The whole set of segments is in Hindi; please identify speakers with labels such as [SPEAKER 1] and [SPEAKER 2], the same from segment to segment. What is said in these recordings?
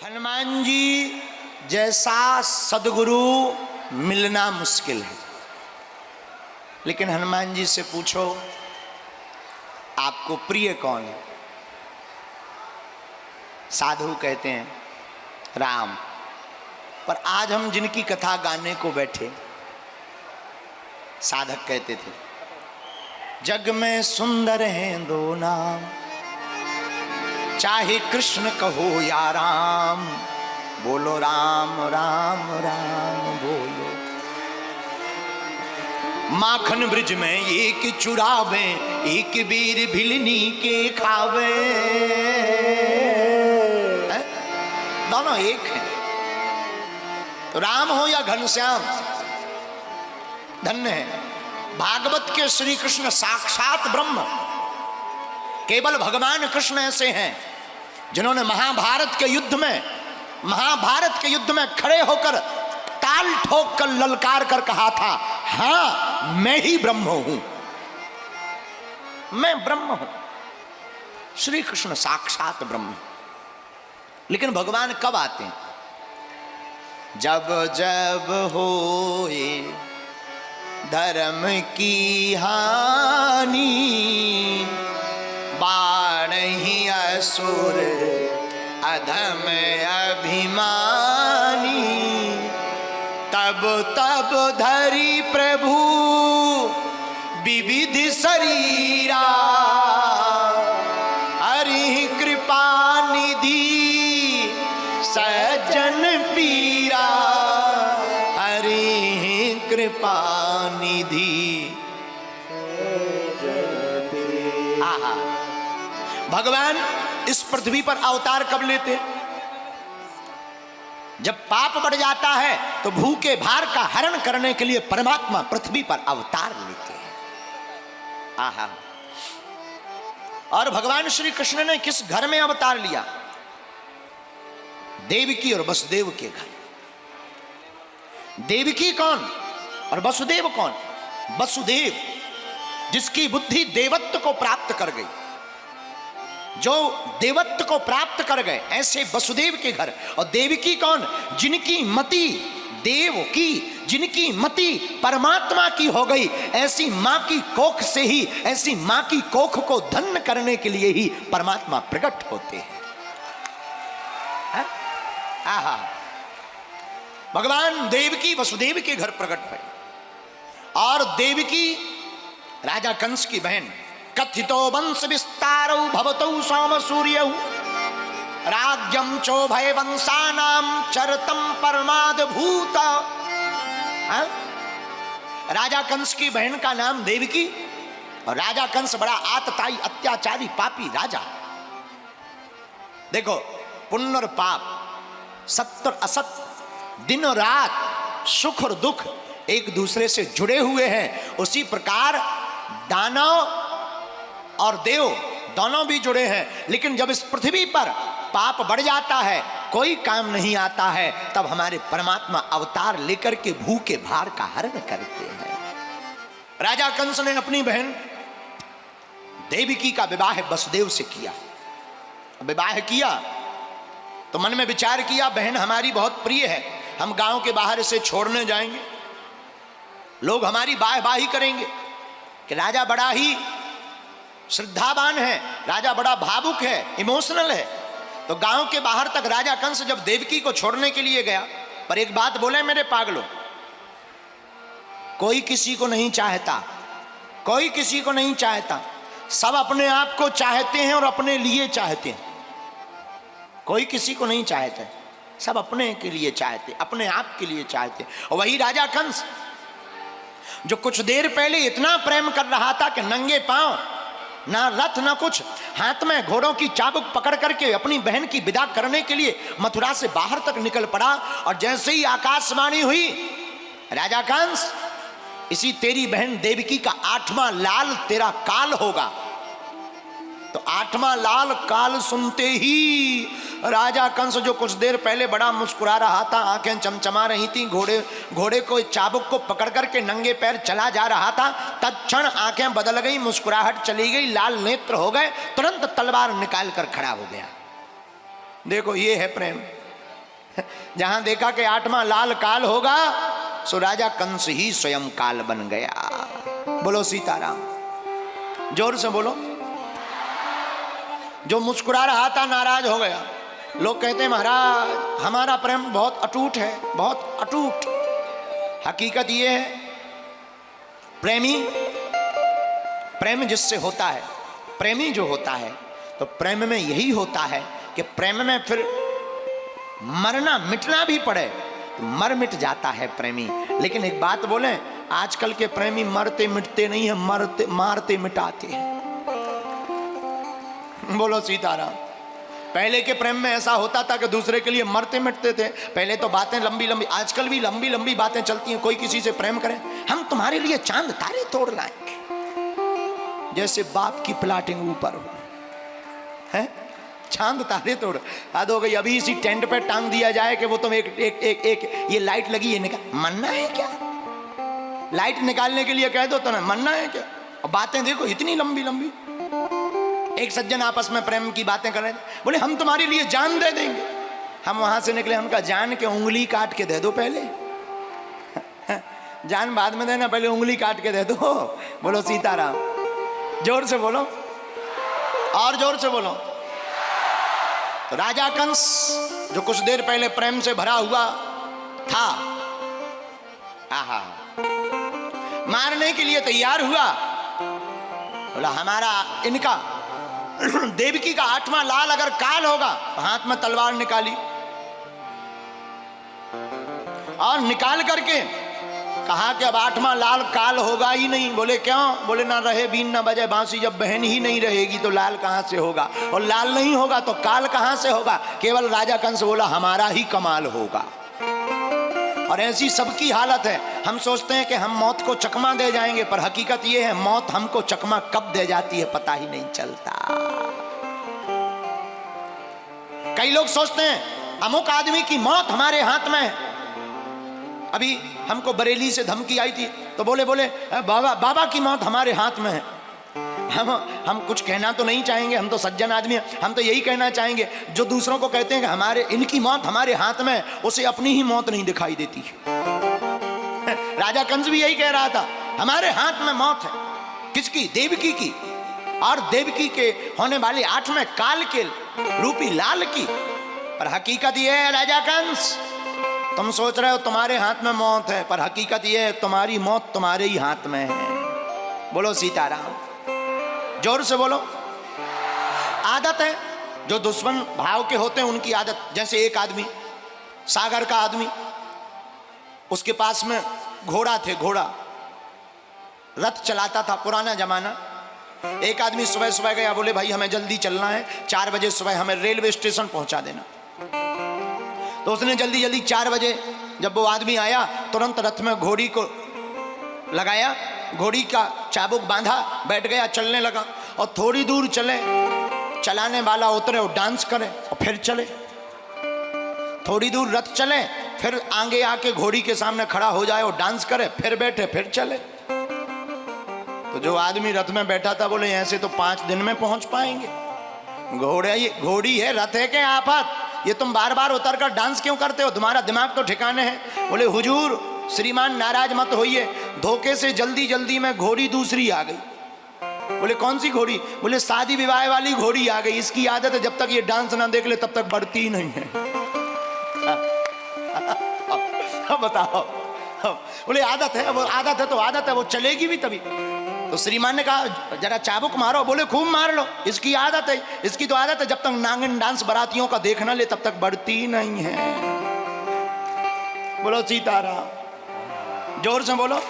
[SPEAKER 1] हनुमान जी जैसा सदगुरु मिलना मुश्किल है, लेकिन हनुमान जी से पूछो आपको प्रिय कौन है? साधु कहते हैं राम। पर आज हम जिनकी कथा गाने को बैठे, साधक कहते थे जग में सुंदर हैं दो नाम, चाहे कृष्ण कहो या राम, बोलो राम राम राम बोलो। माखन ब्रिज में एक चुरावे, एक बीर भिलनी के खावे। दोनों एक हैं, तो राम हो या घनश्याम, धन्य है। भागवत के श्री कृष्ण साक्षात ब्रह्म, केवल भगवान कृष्ण ऐसे हैं जिन्होंने महाभारत के युद्ध में खड़े होकर ताल ठोक कर ललकार कर कहा था, हां मैं ही ब्रह्म हूं, मैं ब्रह्म हूं। श्री कृष्ण साक्षात ब्रह्म। लेकिन भगवान कब आते हैं? जब जब होए धर्म की हानि, बाढ़हि असुर अधम अभिमानी, तब तब धरि प्रभु विविध शरीरा, हरि कृपा निधि सज्जन पीरा, हरि कृपा निधि। आहा, भगवान इस पृथ्वी पर अवतार कब लेते? जब पाप बढ़ जाता है तो भूखे भार का हरण करने के लिए परमात्मा पृथ्वी पर अवतार लेते हैं। आहा, और भगवान श्री कृष्ण ने किस घर में अवतार लिया? देवकी और वसुदेव के घर। देवकी कौन और वसुदेव कौन? वसुदेव जिसकी बुद्धि देवत्व को प्राप्त कर गई, जो देवत्व को प्राप्त कर गए, ऐसे वसुदेव के घर। और देवकी कौन? जिनकी मति देव की, जिनकी मति परमात्मा की हो गई। ऐसी मां की कोख से ही, ऐसी मां की कोख को धन्य करने के लिए ही परमात्मा प्रकट होते हैं। आहा, भगवान देवकी वसुदेव के घर प्रकट हुए। और देवकी राजा कंस की बहन। कथितो वंश विस्तारौ भवतौ सोम सूर्यौ, राज्यम चोभय वंशानाम चरतम परमाद भूत। राजा कंस की बहन का नाम देवकी, और राजा कंस बड़ा आतताई अत्याचारी पापी राजा। देखो, पुण्य और पाप, सत्य और असत्य, दिन और रात, सुख और दुख एक दूसरे से जुड़े हुए हैं। उसी प्रकार दानव और देव दोनों भी जुड़े हैं। लेकिन जब इस पृथ्वी पर पाप बढ़ जाता है, कोई काम नहीं आता है, तब हमारे परमात्मा अवतार लेकर के भूखे भार का हरण करते हैं। राजा कंस ने अपनी बहन देवकी का विवाह वसुदेव से किया। विवाह किया तो मन में विचार किया, बहन हमारी बहुत प्रिय है, हम गांव के बाहर इसे छोड़ने जाएंगे, लोग हमारी वाहवाही करेंगे कि राजा बड़ा ही श्रद्धावान है, राजा बड़ा भावुक है, इमोशनल है। तो गांव के बाहर तक राजा कंस जब देवकी को छोड़ने के लिए गया, पर एक बात बोले मेरे पागलों, कोई किसी को नहीं चाहता, कोई किसी को नहीं चाहता, सब अपने आप को चाहते हैं और अपने लिए चाहते हैं। कोई किसी को नहीं चाहता, सब अपने के लिए चाहते, अपने आप के लिए चाहते। और वही राजा कंस जो कुछ देर पहले इतना प्रेम कर रहा था कि नंगे पांव, ना रथ ना कुछ, हाथ में घोड़ों की चाबुक पकड़ करके अपनी बहन की विदा करने के लिए मथुरा से बाहर तक निकल पड़ा। और जैसे ही आकाशवाणी हुई, राजा कंस, इसी तेरी बहन देवकी का 8वां लाल तेरा काल होगा। तो 8वां लाल काल सुनते ही राजा कंस, जो कुछ देर पहले बड़ा मुस्कुरा रहा था, आंखें चमचमा रही थी, घोड़े को चाबुक को पकड़ करके नंगे पैर चला जा रहा था, तत्क्षण आंखें बदल गई, मुस्कुराहट चली गई, लाल नेत्र हो गए, तुरंत तलवार निकाल कर खड़ा हो गया। देखो ये है प्रेम, जहां देखा कि 8वां लाल काल होगा, सो राजा कंस ही स्वयं काल बन गया। बोलो सीताराम, जोर से बोलो। जो मुस्कुरा रहा था नाराज हो गया। लोग कहते हैं महाराज हमारा प्रेम बहुत अटूट है, बहुत अटूट। हकीकत ये है प्रेम जिससे होता है, प्रेमी जो होता है, तो प्रेम में यही होता है कि प्रेम में फिर मरना मिटना भी पड़े तो मर मिट जाता है प्रेमी। लेकिन एक बात बोलें, आजकल के प्रेमी मरते मिटते नहीं है, मरते मारते मिटाते हैं। बोलो सीताराम। पहले के प्रेम में ऐसा होता था कि दूसरे के लिए मरते मिटते थे। पहले तो बातें लंबी लंबी, आजकल भी लंबी लंबी बातें चलती हैं। कोई किसी से प्रेम करे, हम तुम्हारे लिए चांद तारे तोड़ लाएंगे, जैसे बाप की प्लाटिंग ऊपर हो है, चांद तारे तोड़। हद हो गई। अभी इसी टेंट पे टांग दिया जाए कि वो तुम एक ये लाइट लगी है, निकाल, मरना है क्या? लाइट निकालने के लिए कह दो तो ना, मरना है क्या? और बातें देखो इतनी लंबी लंबी। एक सज्जन आपस में प्रेम की बातें कर रहे थे, बोले हम तुम्हारे लिए जान दे देंगे। हम वहां से निकले, उनका जान के उंगली काट के दे दो पहले। जान बाद में देना, पहले उंगली काट के दे दो। बोलो सीताराम, जोर से बोलो और जोर से बोलो। तो राजा कंस जो कुछ देर पहले प्रेम से भरा हुआ था, आहा, मारने के लिए तैयार हुआ। बोला हमारा इनका देवकी का 8वां लाल अगर काल होगा, हाथ में तलवार निकाली और निकाल करके कहा कि अब 8वां लाल काल होगा ही नहीं। बोले क्यों? बोले ना रहे बीन ना बजे बांसुरी, जब बहन ही नहीं रहेगी तो लाल कहां से होगा, और लाल नहीं होगा तो काल कहां से होगा। केवल राजा कंस बोला हमारा ही कमाल होगा। और ऐसी सबकी हालत है। हम सोचते हैं कि हम मौत को चकमा दे जाएंगे, पर हकीकत यह है मौत हमको चकमा कब दे जाती है पता ही नहीं चलता। कई लोग सोचते हैं अमुक आदमी की मौत हमारे हाथ में है। अभी हमको बरेली से धमकी आई थी, तो बोले बाबा की मौत हमारे हाथ में है। हम कुछ कहना तो नहीं चाहेंगे, हम तो सज्जन आदमी हैं। हम तो यही कहना चाहेंगे, जो दूसरों को कहते हैं कि हमारे इनकी मौत हमारे हाथ में है, उसे अपनी ही मौत नहीं दिखाई देती। राजा कंस भी यही कह रहा था, हमारे हाथ में मौत है। किसकी? देवकी की, और देवकी के होने वाले 8वें काल के रूपी लाल की। पर हकीकत यह है राजा कंस, तुम सोच रहे हो तुम्हारे हाथ में मौत है, पर हकीकत यह है तुम्हारी मौत तुम्हारे ही हाथ में है। बोलो सीताराम, जोर से बोलो। आदत है, जो दुश्मन भाव के होते हैं उनकी आदत। जैसे एक आदमी, सागर का आदमी, उसके पास में घोड़ा थे, घोड़ा रथ चलाता था, पुराना जमाना। एक आदमी सुबह सुबह गया, बोले भाई हमें जल्दी चलना है, 4 बजे सुबह हमें रेलवे स्टेशन पहुंचा देना। तो उसने जल्दी जल्दी 4 बजे जब वो आदमी आया, तुरंत रथ में घोड़ी को लगाया, घोड़ी का चाबुक बांधा, बैठ गया, चलने लगा। और थोड़ी दूर चले, चलाने वाला उतरे और डांस करे और फिर चले। थोड़ी दूर रथ चले, फिर आगे आके घोड़ी के सामने खड़ा हो जाए और डांस करे, फिर बैठे, फिर चले। तो जो आदमी रथ में बैठा था बोले ऐसे तो 5 दिन में पहुंच पाएंगे। घोड़ी है, रथ है क्या आफत? ये तुम बार बार उतर कर डांस क्यों करते हो? तुम्हारा दिमाग तो ठिकाने है। बोले हुजूर श्रीमान नाराज मत होइए, धोखे से जल्दी जल्दी में घोड़ी दूसरी आ गई। बोले कौन सी घोड़ी? बोले शादी विवाह वाली घोड़ी आ गई। इसकी आदत है जब तक ये डांस ना देख ले तब तक बढ़ती ही नहीं है। बताओ। बोले आदत है, वो आदत है तो आदत है, वो चलेगी भी तभी। तो श्रीमान ने कहा जरा चाबुक मारो। बोले खूब मार लो, इसकी आदत है, इसकी तो आदत है जब तक नांगन डांस बारातियों का देख ना ले तब तक बढ़ती ही नहीं है। बोलो सीताराम, जोर से बोलो।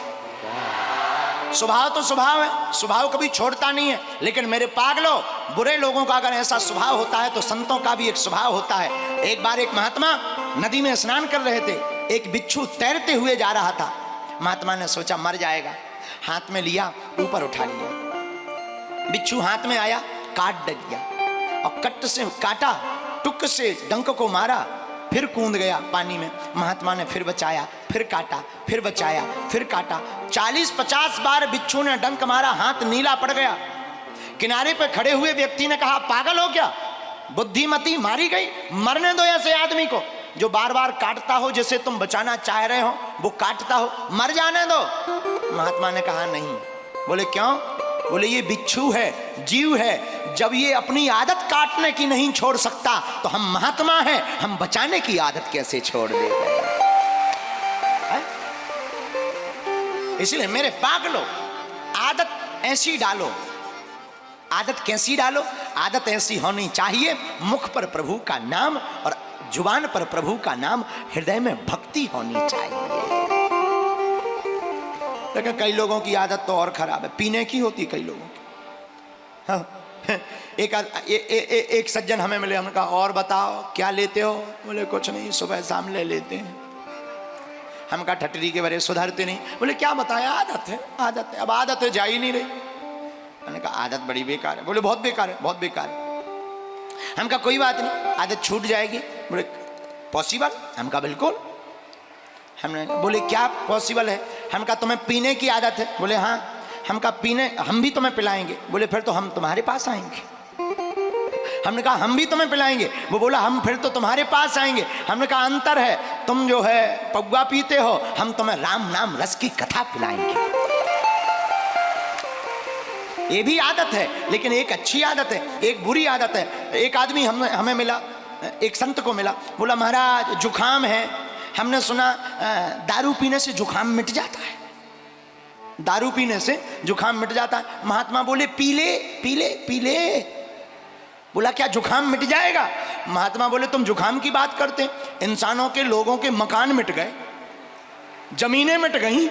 [SPEAKER 1] स्वभाव तो स्वभाव है, स्वभाव कभी छोड़ता नहीं है। लेकिन मेरे पागलों, बुरे लोगों का अगर ऐसा स्वभाव होता है तो संतों का भी एक स्वभाव होता है। एक बार एक महात्मा नदी में स्नान कर रहे थे, एक बिच्छू तैरते हुए जा रहा था। महात्मा ने सोचा मर जाएगा, हाथ में लिया, ऊपर उठा लिया। बिच्छू हाथ में आया, काट दिया और कट से काटा, टुक से डंक को मारा, फिर कूद गया पानी में। महात्मा ने फिर बचाया, फिर काटा, फिर बचाया, फिर काटा। 40-50 बार बिच्छू ने डंक मारा, हाथ नीला पड़ गया। किनारे पर खड़े हुए व्यक्ति ने कहा पागल हो क्या? बुद्धिमती मारी गई, मरने दो ऐसे आदमी को। जो बार बार काटता हो, जैसे तुम बचाना चाह रहे हो वो काटता हो, मर जाने दो। महात्मा ने कहा नहीं। बोले क्यों? बोले ये बिच्छू है, जीव है, जब ये अपनी आदत काटने की नहीं छोड़ सकता तो हम महात्मा हैं, हम बचाने की आदत कैसे छोड़ देते? इसलिए मेरे पागलों, आदत ऐसी डालो। आदत कैसी डालो? आदत ऐसी होनी चाहिए, मुख पर प्रभु का नाम और जुबान पर प्रभु का नाम, हृदय में भक्ति होनी चाहिए। लेकिन कई लोगों की आदत तो और खराब है, पीने की होती कई लोगों की। हाँ, एक सज्जन हमें मिले, हमने कहा और बताओ क्या लेते हो? बोले कुछ नहीं, सुबह शाम ले लेते हैं। हम कहा ठटरी के बारे सुधरते नहीं। बोले क्या बताया? आदत है, आदत है। अब आदत है, जा ही नहीं रही। मैंने कहा आदत बड़ी बेकार है। बोले बहुत बेकार है, बहुत बेकार है। हम कहा कोई बात नहीं, आदत छूट जाएगी। बोले पॉसिबल? हम कहा बिल्कुल। हमने बोले क्या पॉसिबल है? हम कहा तुम्हें पीने की आदत है? बोले हाँ। हम कहा पीने हम भी तुम्हें पिलाएंगे। बोले फिर तो हम तुम्हारे पास आएंगे। हमने कहा हम भी तुम्हें पिलाएंगे। वो बोला हम फिर तो तुम्हारे पास आएंगे। हमने कहा अंतर है, तुम जो है पौवा पीते हो, हम तुम्हें राम नाम रस की कथा पिलाएंगे। ये भी आदत है, लेकिन एक अच्छी आदत है, एक बुरी आदत है। एक आदमी हमें मिला, एक संत को मिला, बोला महाराज जुखाम है, हमने सुना दारू पीने से जुखाम मिट जाता है, दारू पीने से जुखाम मिट जाता है। महात्मा बोले पी ले पी ले पी ले। बोला क्या जुखाम मिट जाएगा? महात्मा बोले तुम जुखाम की बात करते, इंसानों के, लोगों के मकान मिट गए, जमीनें मिट गई,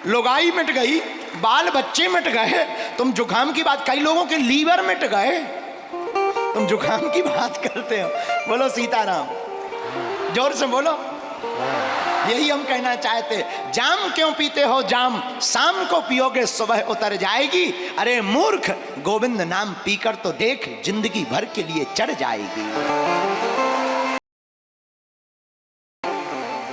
[SPEAKER 1] लुगाई मिट गई, बाल बच्चे मिट गए, तुम जुखाम की बात, कई लोगों के लीवर मिट गए, तुम जुखाम की बात करते हो। बोलो सीताराम, जोर से बोलो। यही हम कहना चाहते, जाम क्यों पीते हो जाम, शाम को पियोगे सुबह उतर जाएगी। अरे मूर्ख, गोविंद नाम पीकर तो देख, जिंदगी भर के लिए चढ़ जाएगी।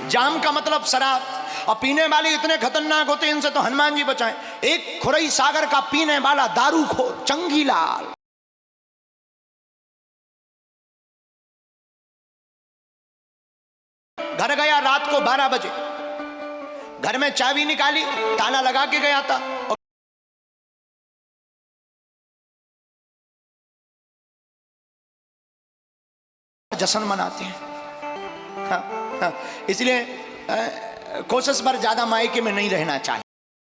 [SPEAKER 1] जाम का मतलब शराब, और पीने वाले इतने खतरनाक होते हैं, इनसे तो हनुमान जी बचाएं। एक खुरई सागर का पीने वाला दारू खोर चंगीलाल, घर गया रात को 12 बजे, घर में चाबी निकाली, ताला लगा के गया था, और जश्न मनाते हैं। हाँ, हाँ, इसलिए कोशिश पर ज्यादा मायके में नहीं रहना चाहिए।